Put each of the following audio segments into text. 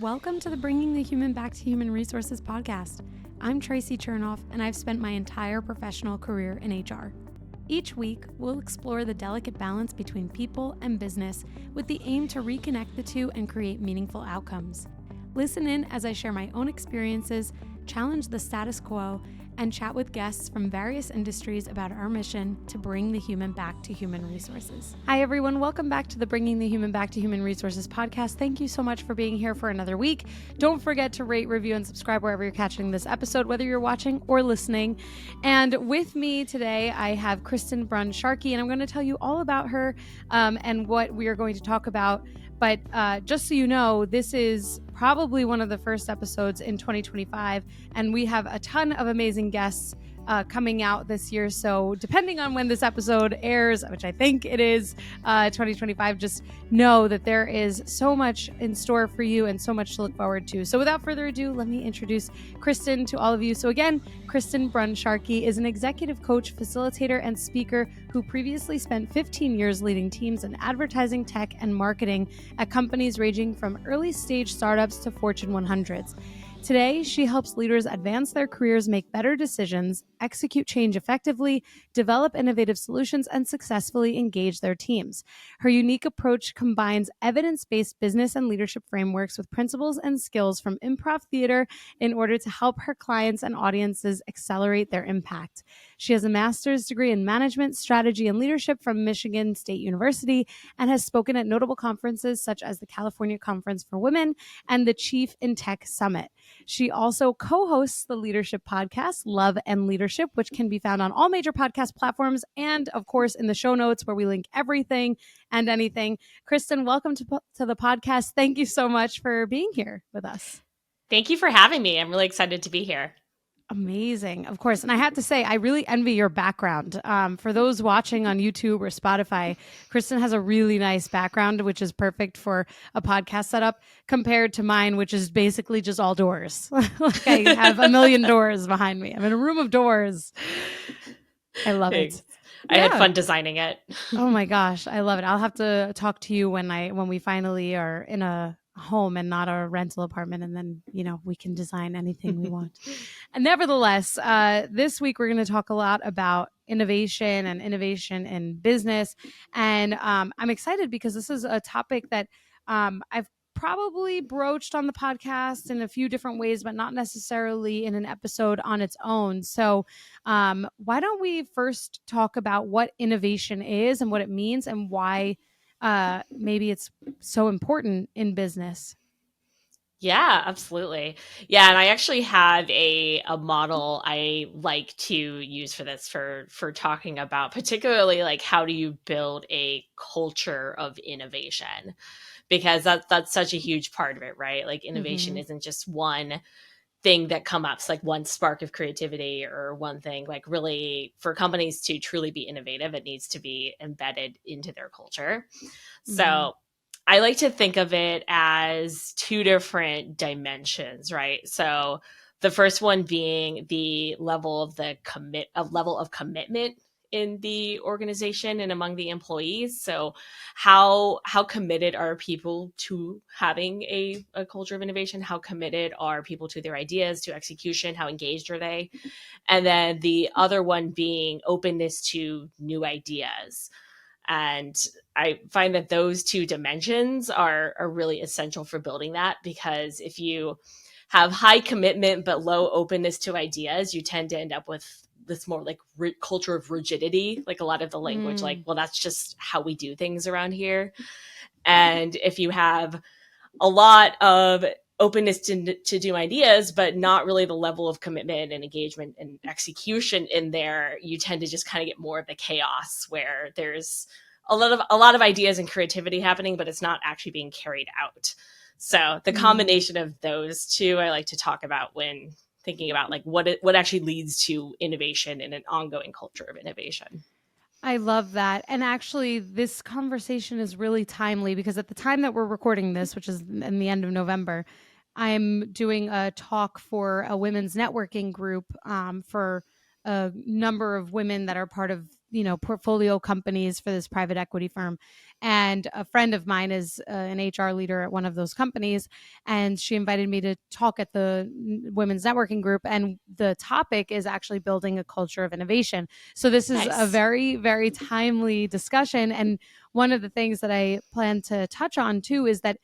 Welcome to the Bringing the Human Back to Human Resources podcast. I'm Traci Chernoff, and I've spent my entire professional career in HR. Each week, we'll explore the delicate balance between people and business with the aim to reconnect the two and create meaningful outcomes. Listen in as I share my own experiences, challenge the status quo, and chat with guests from various industries about our mission to bring the human back to human resources. Hi, everyone. Welcome back to the Bringing the Human Back to Human Resources podcast. Thank you so much for being here for another week. Don't forget to rate, review, and subscribe wherever you're catching this episode, whether you're watching or listening. And with me today, I have Kristen Brun Sharkey, and I'm going to tell you all about her and what we are going to talk about. But just so you know, this is probably one of the first episodes in 2025, and we have a ton of amazing guests coming out this year. So depending on when this episode airs, which I think it is 2025, just know that there is so much in store for you and so much to look forward to. So without further ado, let me introduce Kristen to all of you. So again, Kristen Brun Sharkey is an executive coach, facilitator, and speaker who previously spent 15 years leading teams in advertising, tech, and marketing at companies ranging from early stage startups to Fortune 100s. Today, she helps leaders advance their careers, make better decisions, execute change effectively, develop innovative solutions, and successfully engage their teams. Her unique approach combines evidence-based business and leadership frameworks with principles and skills from improv theater in order to help her clients and audiences accelerate their impact. She has a master's degree in management, strategy, and leadership from Michigan State University and has spoken at notable conferences such as the California Conference for Women and the Chief in Tech Summit. She also co-hosts the leadership podcast, Love and Leadership, which can be found on all major podcast platforms and, of course, in the show notes where we link everything and anything. Kristen, welcome to the podcast. Thank you so much for being here with us. Thank you for having me. I'm really excited to be here. Amazing. Of course. And I have to say, I really envy your background. For those watching on YouTube or Spotify, Kristen has a really nice background, which is perfect for a podcast setup compared to mine, which is basically just all doors. Like I have a million doors behind me. I'm in a room of doors. I love it. I had fun designing it. Oh my gosh. I love it. I'll have to talk to you when we finally are in a home and not a rental apartment, and then we can design anything we want. And nevertheless, this week we're going to talk a lot about innovation and innovation in business, and I'm excited because this is a topic that I've probably broached on the podcast in a few different ways, but not necessarily in an episode on its own. So why don't we first talk about what innovation is and what it means and why maybe it's so important in business. Yeah, absolutely. Yeah, and I actually have a model I like to use for this for talking about particularly like how do you build a culture of innovation, because that's such a huge part of it, right? Like innovation isn't just one thing that comes up, like one spark of creativity or one thing. Like really, for companies to truly be innovative, it needs to be embedded into their culture. So I like to think of it as two different dimensions, right? So the first one being the level of commitment in the organization and among the employees. So how committed are people to having a culture of innovation? How committed are people to their ideas, to execution? How engaged are they? And then the other one being openness to new ideas. And I find that those two dimensions are really essential for building that, because if you have high commitment but low openness to ideas, you tend to end up with this more like culture of rigidity, like a lot of the language, like, well, that's just how we do things around here. And if you have a lot of openness to new ideas, but not really the level of commitment and engagement and execution in there, you tend to just kind of get more of the chaos where there's a lot of ideas and creativity happening, but it's not actually being carried out. So the combination of those two, I like to talk about when thinking about like what actually leads to innovation and an ongoing culture of innovation. I love that. And actually, this conversation is really timely because at the time that we're recording this, which is in the end of November, I'm doing a talk for a women's networking group for a number of women that are part of portfolio companies for this private equity firm. And a friend of mine is an HR leader at one of those companies. And she invited me to talk at the women's networking group. And the topic is actually building a culture of innovation. So this is a very, very timely discussion. And one of the things that I plan to touch on too is that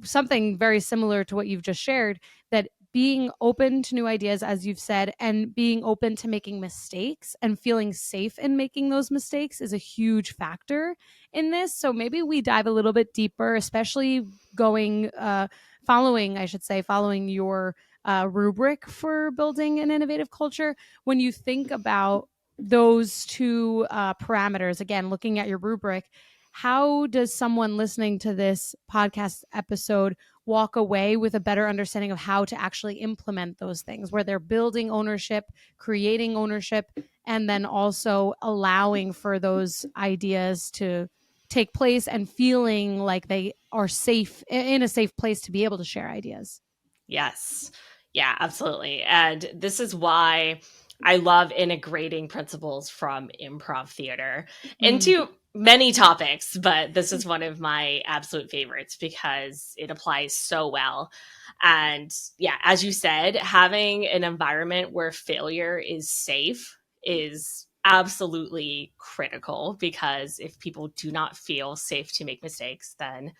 something very similar to what you've just shared, that being open to new ideas, as you've said, and being open to making mistakes and feeling safe in making those mistakes is a huge factor in this. So maybe we dive a little bit deeper, especially following your rubric for building an innovative culture. When you think about those two parameters, again, looking at your rubric, how does someone listening to this podcast episode walk away with a better understanding of how to actually implement those things, where they're building ownership, creating ownership, and then also allowing for those ideas to take place and feeling like they are safe, in a safe place to be able to share ideas? Yes. Yeah, absolutely. And this is why I love integrating principles from improv theater into many topics, but this is one of my absolute favorites because it applies so well. And yeah, as you said, having an environment where failure is safe is absolutely critical, because if people do not feel safe to make mistakes, then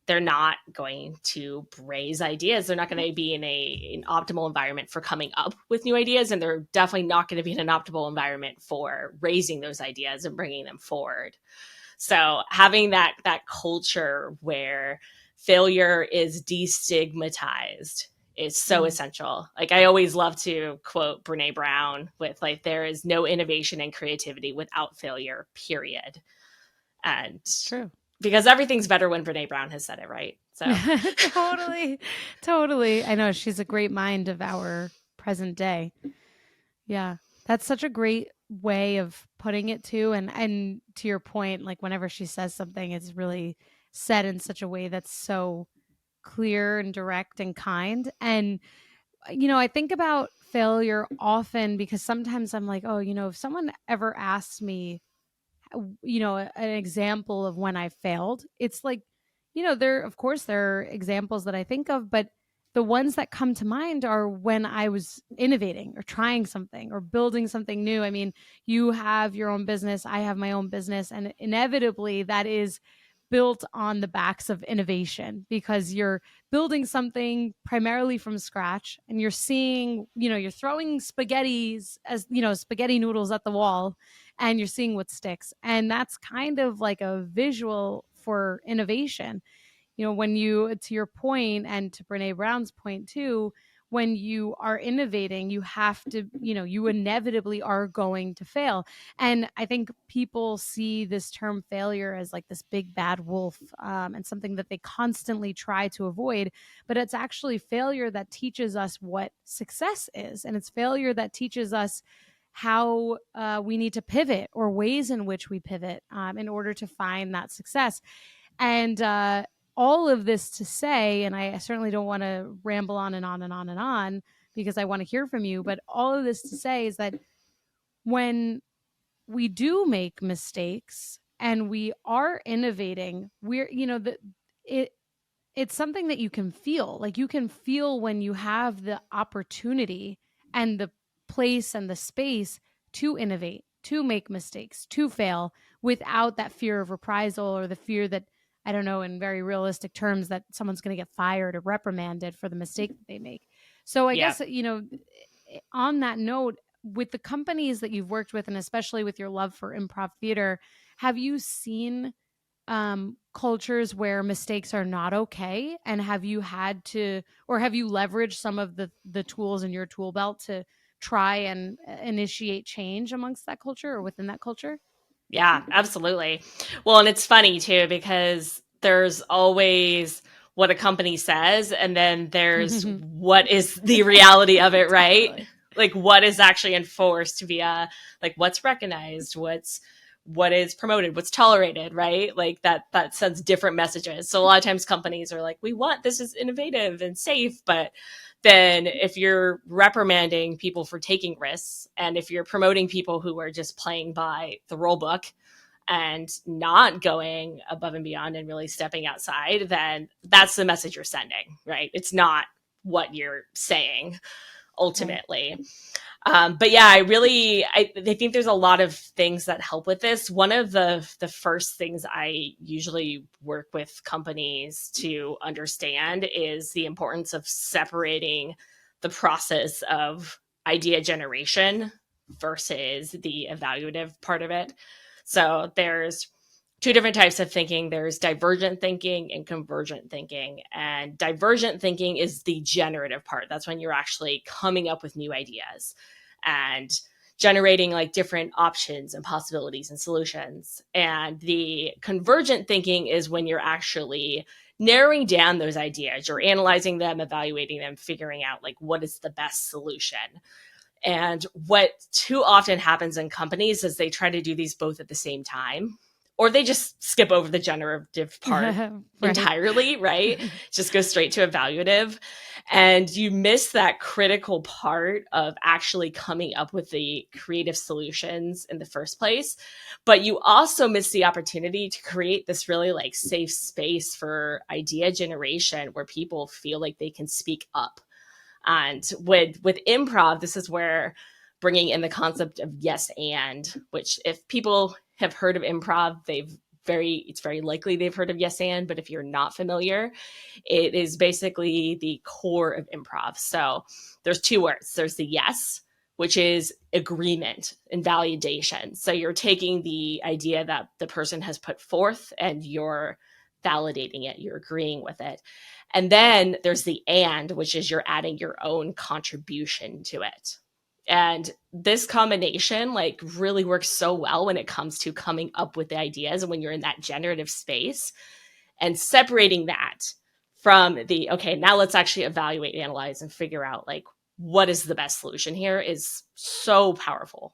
they're not going to raise ideas. They're not going to be in an optimal environment for coming up with new ideas. And they're definitely not going to be in an optimal environment for raising those ideas and bringing them forward. So having that culture where failure is destigmatized is so essential. Like, I always love to quote Brene Brown with, like, there is no innovation and creativity without failure, period. And True. Because everything's better when Brene Brown has said it, right? So Totally. I know, she's a great mind of our present day. Yeah, that's such a great way of putting it too. And to your point, like, whenever she says something, it's really said in such a way that's so clear and direct and kind. And I think about failure often because sometimes I'm like, oh, if someone ever asks me an example of when I failed, it's like, of course there are examples that I think of, but the ones that come to mind are when I was innovating or trying something or building something new. I mean, you have your own business, I have my own business, and inevitably that is built on the backs of innovation, because you're building something primarily from scratch, and you're seeing, you're throwing spaghetti noodles at the wall, and you're seeing what sticks. And that's kind of like a visual for innovation. When you, to your point, and to Brene Brown's point too, when you are innovating, you have to, you inevitably are going to fail. And I think people see this term failure as like this big bad wolf, and something that they constantly try to avoid. But it's actually failure that teaches us what success is. And it's failure that teaches us how we need to pivot, or ways in which we pivot, in order to find that success. And all of this to say, and I certainly don't want to ramble on and on and on and on, because I want to hear from you, but all of this to say is that when we do make mistakes and we are innovating, it's something that you can feel. Like, you can feel when you have the opportunity and the place and the space to innovate, to make mistakes, to fail, without that fear of reprisal, or the fear that, I don't know, in very realistic terms, that someone's going to get fired or reprimanded for the mistake that they make. So I guess, on that note, with the companies that you've worked with, and especially with your love for improv theater, have you seen cultures where mistakes are not okay? And have you had to, or have you leveraged some of the tools in your tool belt to try and initiate change amongst that culture, or within that culture? yeah, absolutely. Well, and it's funny too, because there's always what a company says, and then there's what is the reality of it, right? Totally. Like, what is actually enforced via, like, what's recognized, what's what is promoted, what's tolerated, right? Like that sends different messages. So a lot of times companies are like, we want this is innovative and safe, but then if you're reprimanding people for taking risks, and if you're promoting people who are just playing by the rule book and not going above and beyond and really stepping outside, then that's the message you're sending, right? It's not what you're saying ultimately. Right. But yeah, I think there's a lot of things that help with this. One of the first things I usually work with companies to understand is the importance of separating the process of idea generation versus the evaluative part of it. So there's two different types of thinking. There's divergent thinking and convergent thinking. And divergent thinking is the generative part. That's when you're actually coming up with new ideas and generating like different options and possibilities and solutions. And the convergent thinking is when you're actually narrowing down those ideas. You're analyzing them, evaluating them, figuring out like what is the best solution. And what too often happens in companies is they try to do these both at the same time, or they just skip over the generative part right. entirely, right? Just go straight to evaluative. And you miss that critical part of actually coming up with the creative solutions in the first place. But you also miss the opportunity to create this really like safe space for idea generation where people feel like they can speak up. And with improv, this is where bringing in the concept of yes and, which if people have heard of improv, it's very likely they've heard of yes and, but if you're not familiar, it is basically the core of improv. So there's two words. There's the yes, which is agreement and validation. So you're taking the idea that the person has put forth and you're validating it, you're agreeing with it. And then there's the and, which is you're adding your own contribution to it. And this combination like really works so well when it comes to coming up with the ideas and when you're in that generative space, and separating that from the, okay, now let's actually evaluate, analyze, and figure out like what is the best solution here is so powerful.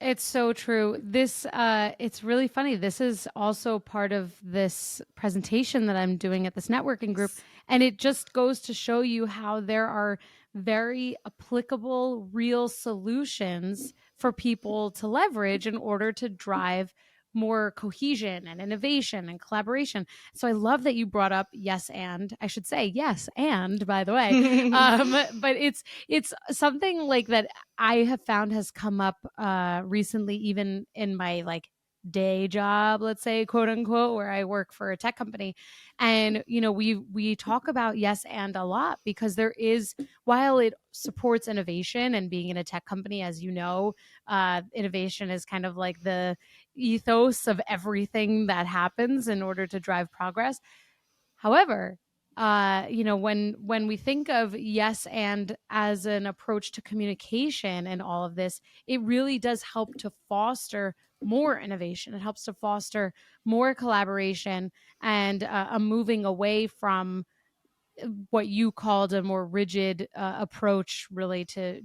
It's so true. This, it's really funny. This is also part of this presentation that I'm doing at this networking group. And it just goes to show you how there are very applicable, real solutions for people to leverage in order to drive more cohesion and innovation and collaboration. So I love that you brought up yes and, I should say yes and, by the way. But it's something like that I have found has come up recently, even in my like day job, let's say, quote unquote, where I work for a tech company. And, you know, we talk about yes and a lot because there is, while it supports innovation, and being in a tech company, as you know, innovation is kind of like the ethos of everything that happens in order to drive progress. However, you know, when we think of yes and as an approach to communication and all of this, it really does help to foster more innovation. It helps to foster more collaboration and a moving away from what you called a more rigid approach, really to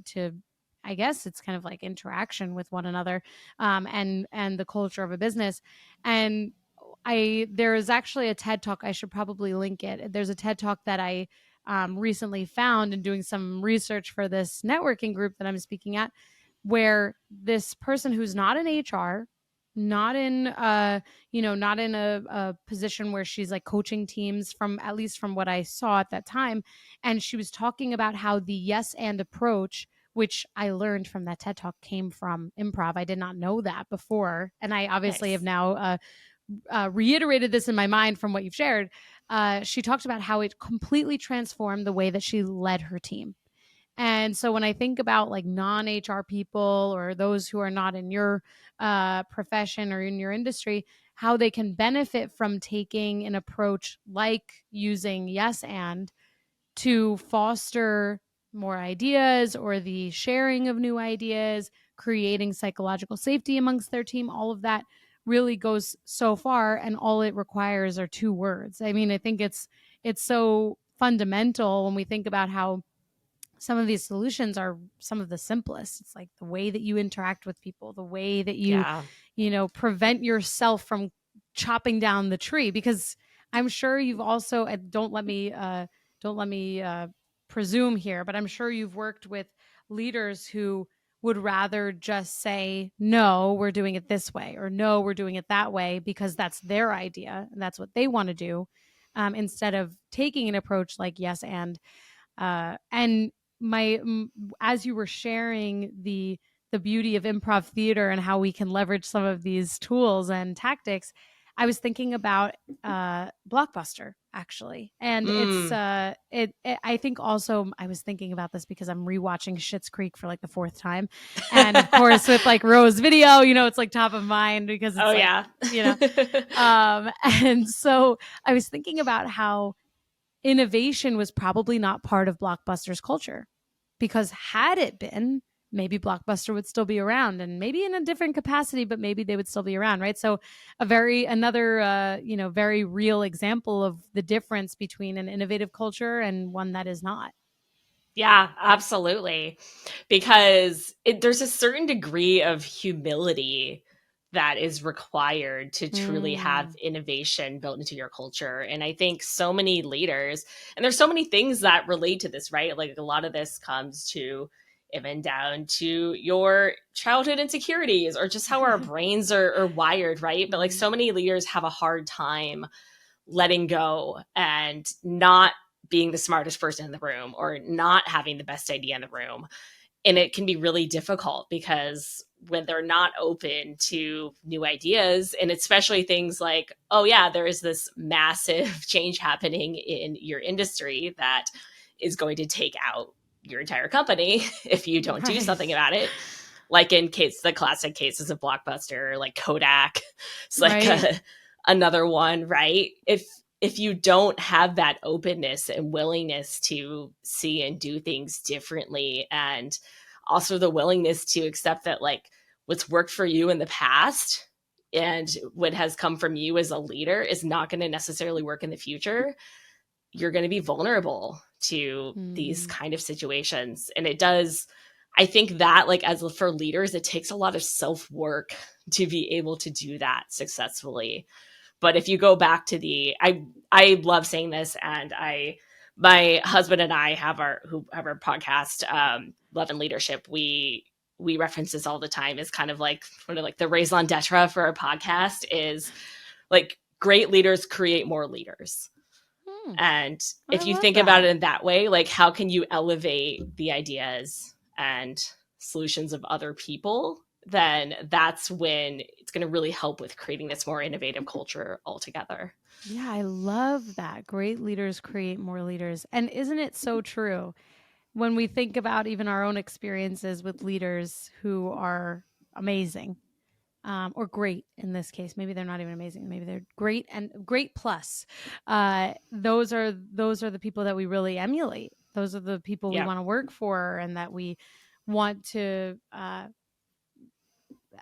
I guess it's kind of like interaction with one another, and the culture of a business. And there is actually a TED talk. I should probably link it. There's a TED talk that I recently found in doing some research for this networking group that I'm speaking at, where this person who's not in HR, not in not in a position where she's like coaching teams, from at least from what I saw at that time, and she was talking about how the yes and approach, which I learned from that TED talk, came from improv. I did not know that before, and I obviously have now reiterated this in my mind from what you've shared. She talked about how it completely transformed the way that she led her team. And so when I think about like non-HR people or those who are not in your profession or in your industry, how they can benefit from taking an approach like using yes and to foster more ideas or the sharing of new ideas, creating psychological safety amongst their team, all of that really goes so far, and all it requires are two words. I mean, I think it's so fundamental when we think about how some of these solutions are some of the simplest. It's like the way that you interact with people, the way that you prevent yourself from chopping down the tree? Because I'm sure you've also, don't let me presume here, but I'm sure you've worked with leaders who would rather just say, no, we're doing it this way, or no, we're doing it that way, because that's their idea and that's what they want to do, instead of taking an approach like yes and my as you were sharing the beauty of improv theater and how we can leverage some of these tools and tactics, I was thinking about Blockbuster, actually. And I think also I was thinking about this because I'm rewatching Schitt's Creek for like the fourth time. And of course, with like Rose Video, it's like top of mind because it's and so I was thinking about how innovation was probably not part of Blockbuster's culture, because had it been, maybe Blockbuster would still be around, and maybe in a different capacity, but maybe they would still be around, right? So another very real example of the difference between an innovative culture and one that is not. Yeah, absolutely. Because there's a certain degree of humility that is required to truly have innovation built into your culture. And I think so many leaders, and there's so many things that relate to this, right? Like a lot of this comes to even down to your childhood insecurities or just how our brains are wired, right? But like so many leaders have a hard time letting go and not being the smartest person in the room or not having the best idea in the room. And it can be really difficult because when they're not open to new ideas, and especially things like, oh yeah, there is this massive change happening in your industry that is going to take out your entire company if you don't do something about it. Like in the classic cases of Blockbuster, like Kodak. It's like another one, right? If you don't have that openness and willingness to see and do things differently, and also the willingness to accept that like what's worked for you in the past and what has come from you as a leader is not going to necessarily work in the future, you're going to be vulnerable to these kind of situations. And it does, I think that like as for leaders, it takes a lot of self-work to be able to do that successfully. But if you go back to I love saying this, and my husband and I have our podcast, Love and Leadership. We reference this all the time as kind of like one of like the raison d'etre for our podcast is like great leaders create more leaders. And if you think about it in that way, like how can you elevate the ideas and solutions of other people, then that's when it's going to really help with creating this more innovative culture altogether. Yeah, I love that. Great leaders create more leaders. And isn't it so true when we think about even our own experiences with leaders who are amazing, or great in this case? Maybe they're not even amazing. Maybe they're great and great plus. Those are the people that we really emulate. Those are the people we want to work for, and that we want to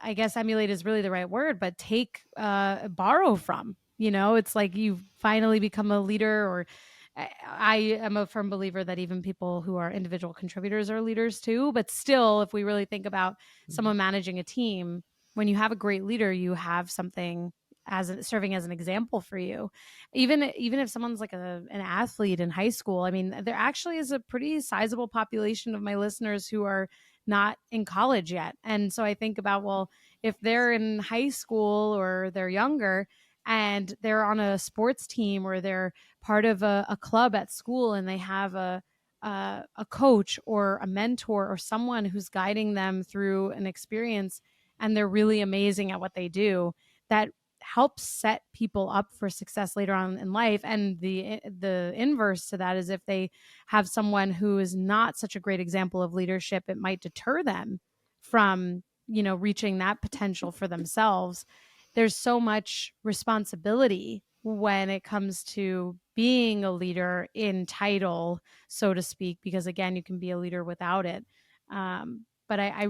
I guess emulate is really the right word, but borrow from. It's like you've finally become a leader, or I am a firm believer that even people who are individual contributors are leaders too. But still, if we really think about someone managing a team, when you have a great leader, you have something serving as an example for you. Even if someone's like an athlete in high school, I mean, there actually is a pretty sizable population of my listeners who are not in college yet. And so I think about, well, if they're in high school or they're younger and they're on a sports team, or they're part of a club at school, and they have a coach or a mentor or someone who's guiding them through an experience, and they're really amazing at what they do, that helps set people up for success later on in life. And the inverse to that is if they have someone who is not such a great example of leadership, it might deter them from reaching that potential for themselves. There's so much responsibility when it comes to being a leader in title, so to speak, because again, you can be a leader without it. But I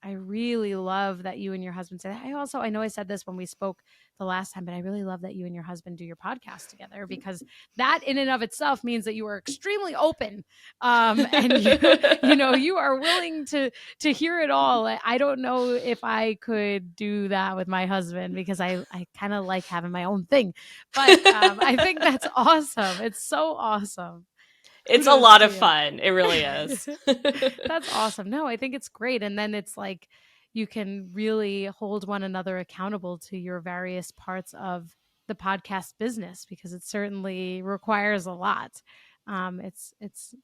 I really love that you and your husband say that. I know I said this when we spoke the last time, but I really love that you and your husband do your podcast together, because that in and of itself means that you are extremely open. And you are willing to hear it all. I don't know if I could do that with my husband, because I kind of like having my own thing, but I think that's awesome. It's so awesome. It's a Kudos lot to of you. fun. It really is. That's awesome. No, I think it's great. And then it's like you can really hold one another accountable to your various parts of the podcast business, because it certainly requires a lot. It's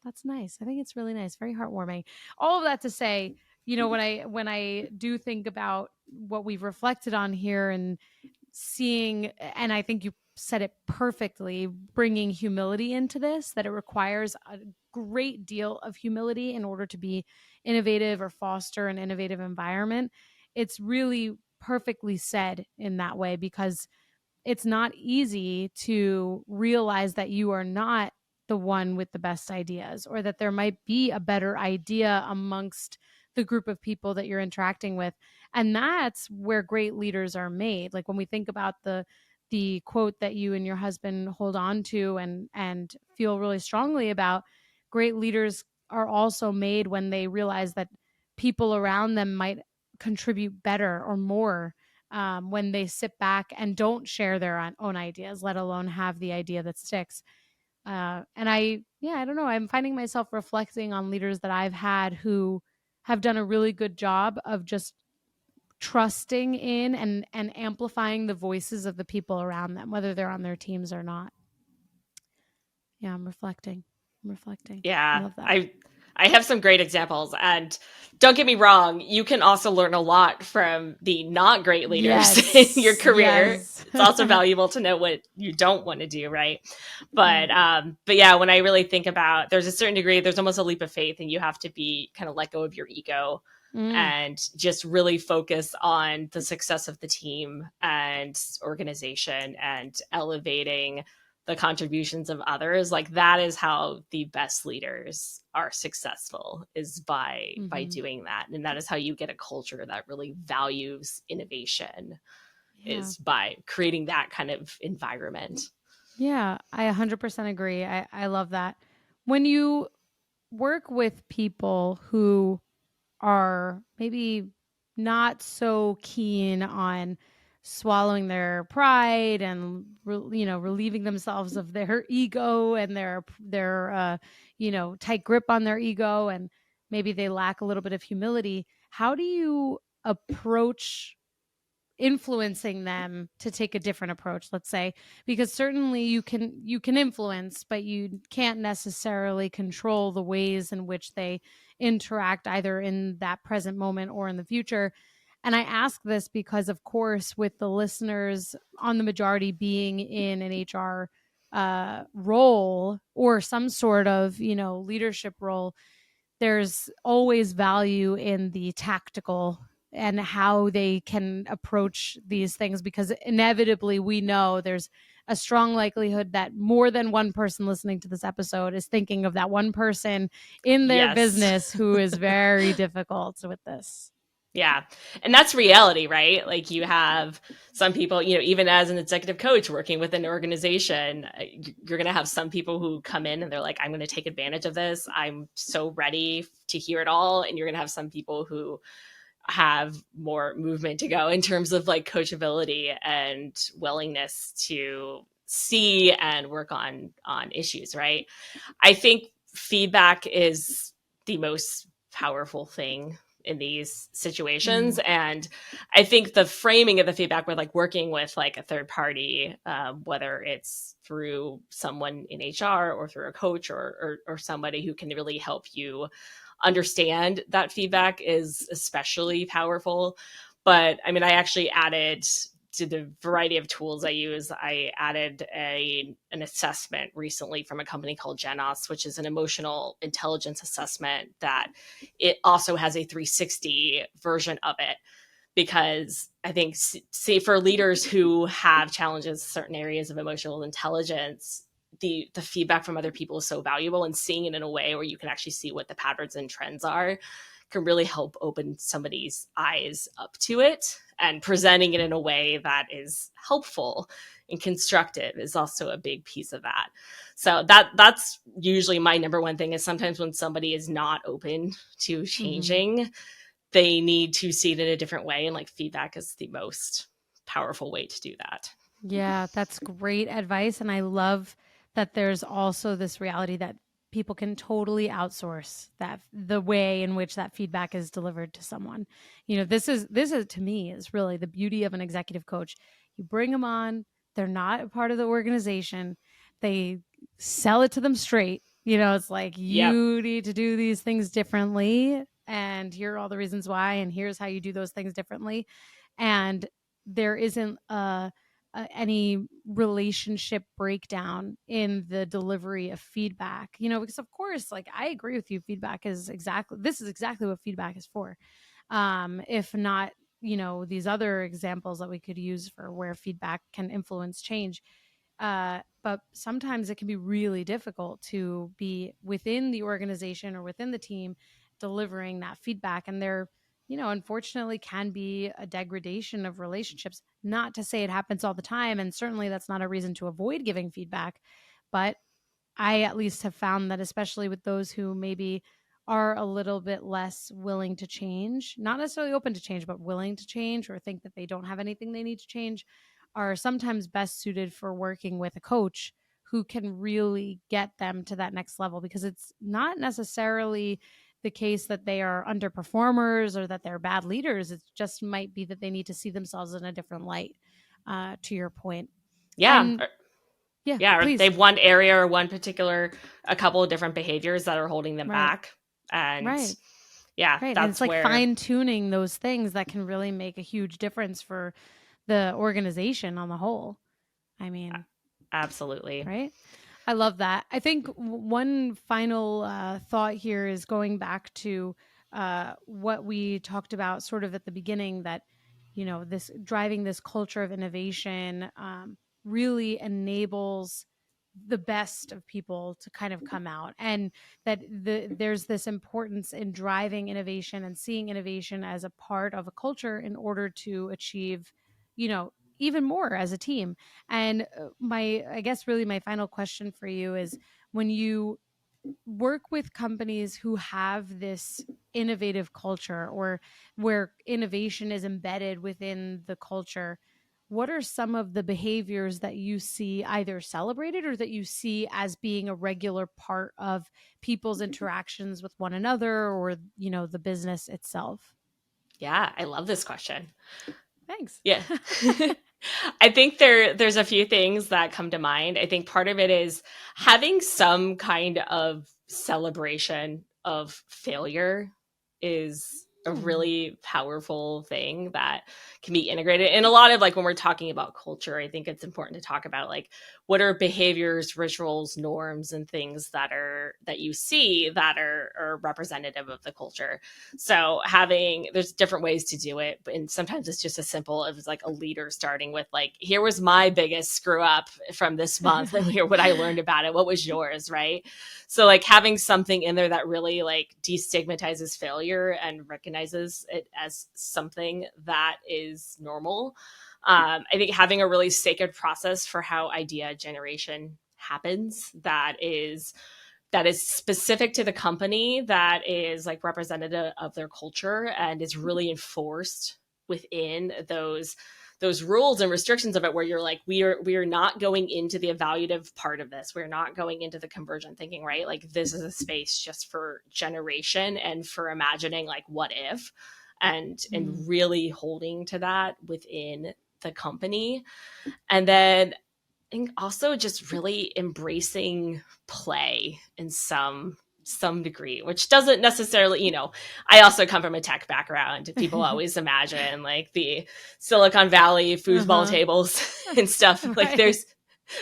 that's nice. I think it's really nice, very heartwarming. All of that to say, when I do think about what we've reflected on here and seeing, and I think you said it perfectly, bringing humility into this, that it requires a great deal of humility in order to be innovative or foster an innovative environment. It's really perfectly said in that way, because it's not easy to realize that you are not the one with the best ideas, or that there might be a better idea amongst the group of people that you're interacting with. And that's where great leaders are made. Like when we think about the quote that you and your husband hold on to and feel really strongly about, great leaders are also made when they realize that people around them might contribute better or more, when they sit back and don't share their own ideas, let alone have the idea that sticks. And I don't know. I'm finding myself reflecting on leaders that I've had who have done a really good job of just trusting in and amplifying the voices of the people around them, whether they're on their teams or not. Yeah, I'm reflecting. I Yeah, love that. I have some great examples, and don't get me wrong, you can also learn a lot from the not great leaders in your Yes. career. Yes. It's also valuable to know what you don't want to do, right? Yeah. But yeah, when I really think about, there's a certain degree, there's almost a leap of faith, and you have to be kind of let go of your ego Mm. and just really focus on the success of the team and organization and elevating the contributions of others. Like that is how the best leaders are successful, is by Mm-hmm. doing that. And that is how you get a culture that really values innovation, Yeah. is by creating that kind of environment. Yeah, I 100% agree. I love that. When you work with people who are maybe not so keen on swallowing their pride and relieving themselves of their ego and their tight grip on their ego, and maybe they lack a little bit of humility, how do you approach influencing them to take a different approach, let's say? Because certainly you can influence, but you can't necessarily control the ways in which they interact, either in that present moment or in the future. And I ask this because, of course, with the listeners on the majority being in an HR role or some sort of leadership role, there's always value in the tactical and how they can approach these things, because inevitably we know there's a strong likelihood that more than one person listening to this episode is thinking of that one person in their Yes. business who is very difficult with this. Yeah. And that's reality, right? Like you have some people, even as an executive coach working with an organization, you're going to have some people who come in and they're like, I'm going to take advantage of this. I'm so ready to hear it all. And you're going to have some people who have more movement to go in terms of like coachability and willingness to see and work on issues, right? I think feedback is the most powerful thing in these situations. Mm. And I think the framing of the feedback with like working with like a third party, whether it's through someone in HR or through a coach or somebody who can really help you understand that feedback, is especially powerful. But I mean, I actually added to the variety of tools I use, I added an assessment recently from a company called Genos, which is an emotional intelligence assessment that it also has a 360 version of it. Because I think, say, for leaders who have challenges in certain areas of emotional intelligence, the feedback from other people is so valuable, and seeing it in a way where you can actually see what the patterns and trends are can really help open somebody's eyes up to it, and presenting it in a way that is helpful and constructive is also a big piece of that. So that's usually my number one thing, is sometimes when somebody is not open to changing, they need to see it in a different way. And like feedback is the most powerful way to do that. Yeah, that's great advice. And I love that there's also this reality that people can totally outsource that, the way in which that feedback is delivered to someone. This is to me is really the beauty of an executive coach. You bring them on, they're not a part of the organization. They sell it to them straight. It's like, Yep. you need to do these things differently, and here are all the reasons why, and here's how you do those things differently. And there isn't any relationship breakdown in the delivery of feedback, because of course, like, I agree with you. This is exactly what feedback is for. If not, these other examples that we could use for where feedback can influence change. But sometimes it can be really difficult to be within the organization or within the team delivering that feedback. And there, unfortunately can be a degradation of relationships. Not to say it happens all the time. And certainly that's not a reason to avoid giving feedback. But I at least have found that, especially with those who maybe are a little bit less willing to change, not necessarily open to change, but willing to change, or think that they don't have anything they need to change, are sometimes best suited for working with a coach who can really get them to that next level, because it's not necessarily the case that they are underperformers or that they're bad leaders. It just might be that they need to see themselves in a different light, to your point. Yeah. And yeah, Yeah. Or they please. have one area or one particular, a couple of different behaviors that are holding them Right. back. And Right. yeah, Right. And it's that's like where, fine tuning those things that can really make a huge difference for the organization on the whole. I mean, absolutely. right? I love that. I think one final thought here is going back to what we talked about sort of at the beginning, that, this driving this culture of innovation really enables the best of people to kind of come out, and that there's this importance in driving innovation and seeing innovation as a part of a culture in order to achieve, even more as a team. And I guess really my final question for you is, when you work with companies who have this innovative culture, or where innovation is embedded within the culture, what are some of the behaviors that you see either celebrated or that you see as being a regular part of people's interactions with one another, or, the business itself? Yeah, I love this question. Thanks. Yeah. I think there's a few things that come to mind. I think part of it is having some kind of celebration of failure is a Hmm. really powerful thing that can be integrated. And a lot of, like, when we're talking about culture, I think it's important to talk about, like, what are behaviors, rituals, norms, and things that you see that are representative of the culture. So there's different ways to do it, and sometimes it's just as simple as like a leader starting with, like, here was my biggest screw up from this month, and here what I learned about it. What was yours, right? So like having something in there that really like destigmatizes failure and recognizes it as something that is normal. I think having a really sacred process for how idea generation happens that is specific to the company, that is like representative of their culture and is really enforced within those rules and restrictions of it, where you're like, we are not going into the evaluative part of this. We're not going into the convergent thinking, right? Like, this is a space just for generation and for imagining, like, what if, and Mm. really holding to that within the company. And then think also just really embracing play in some degree, which doesn't necessarily, I also come from a tech background. People always imagine like the Silicon Valley foosball Uh-huh. tables and stuff. Like, Right.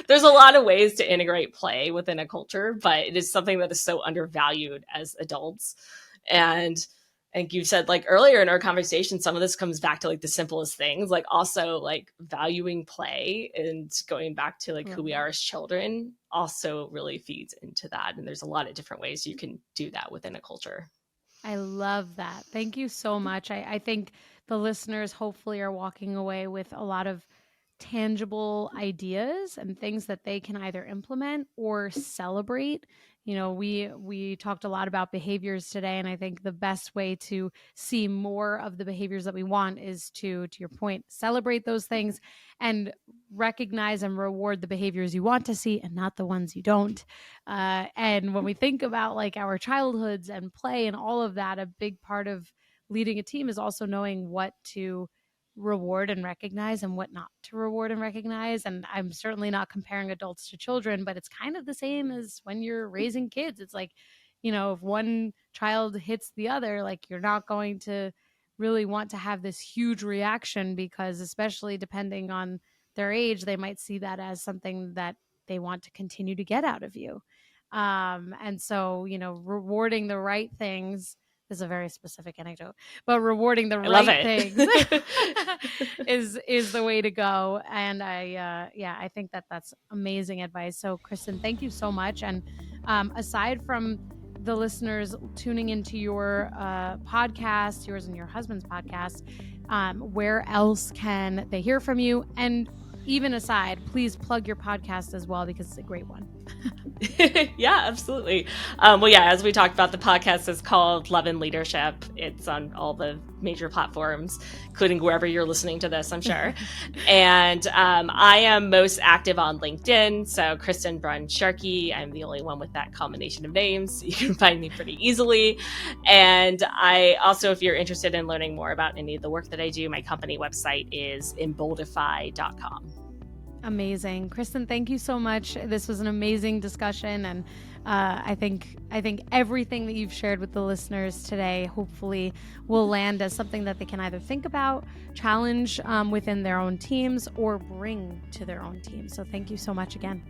there's a lot of ways to integrate play within a culture, but it is something that is so undervalued as adults. And I think you said, like, earlier in our conversation, some of this comes back to like the simplest things, like also like valuing play and going back to like who Love we that. are as children also really feeds into that. And there's a lot of different ways you can do that within a culture. I love that. Thank you so much. I think the listeners hopefully are walking away with a lot of tangible ideas and things that they can either implement or celebrate. You know, we talked a lot about behaviors today, and I think the best way to see more of the behaviors that we want is to your point, celebrate those things and recognize and reward the behaviors you want to see and not the ones you don't. And when we think about like our childhoods and play and all of that, a big part of leading a team is also knowing what to reward and recognize and what not to reward and recognize. And I'm certainly not comparing adults to children, but it's kind of the same as when you're raising kids. It's like, you know, if one child hits the other, like you're not going to really want to have this huge reaction because, especially depending on their age, they might see that as something that they want to continue to get out of you. And so, you know, rewarding the right things is a very specific anecdote, but rewarding the I love right it. things is the way to go. And I think that that's amazing advice. So Kristen, thank you so much. And aside from the listeners tuning into your podcast, yours and your husband's podcast, where else can they hear from you? And even aside, please plug your podcast as well, because it's a great one. Yeah, absolutely. Well, yeah, as we talked about, the podcast is called Love and Leadership. It's on all the major platforms, including wherever you're listening to this, I'm sure. And I am most active on LinkedIn. So Kristen Brun Sharkey, I'm the only one with that combination of names. You can find me pretty easily. And I also, if you're interested in learning more about any of the work that I do, my company website is Emboldify.com. Amazing. Kristen, thank you so much. This was an amazing discussion. And I think everything that you've shared with the listeners today hopefully will land as something that they can either think about, challenge within their own teams, or bring to their own teams. So thank you so much again.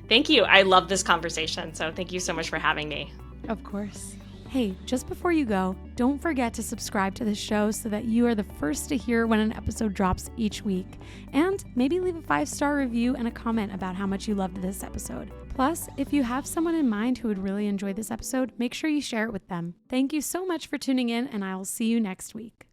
Thank you. I love this conversation. So thank you so much for having me. Of course. Hey, just before you go, don't forget to subscribe to this show so that you are the first to hear when an episode drops each week. And maybe leave a 5-star review and a comment about how much you loved this episode. Plus, if you have someone in mind who would really enjoy this episode, make sure you share it with them. Thank you so much for tuning in, and I will see you next week.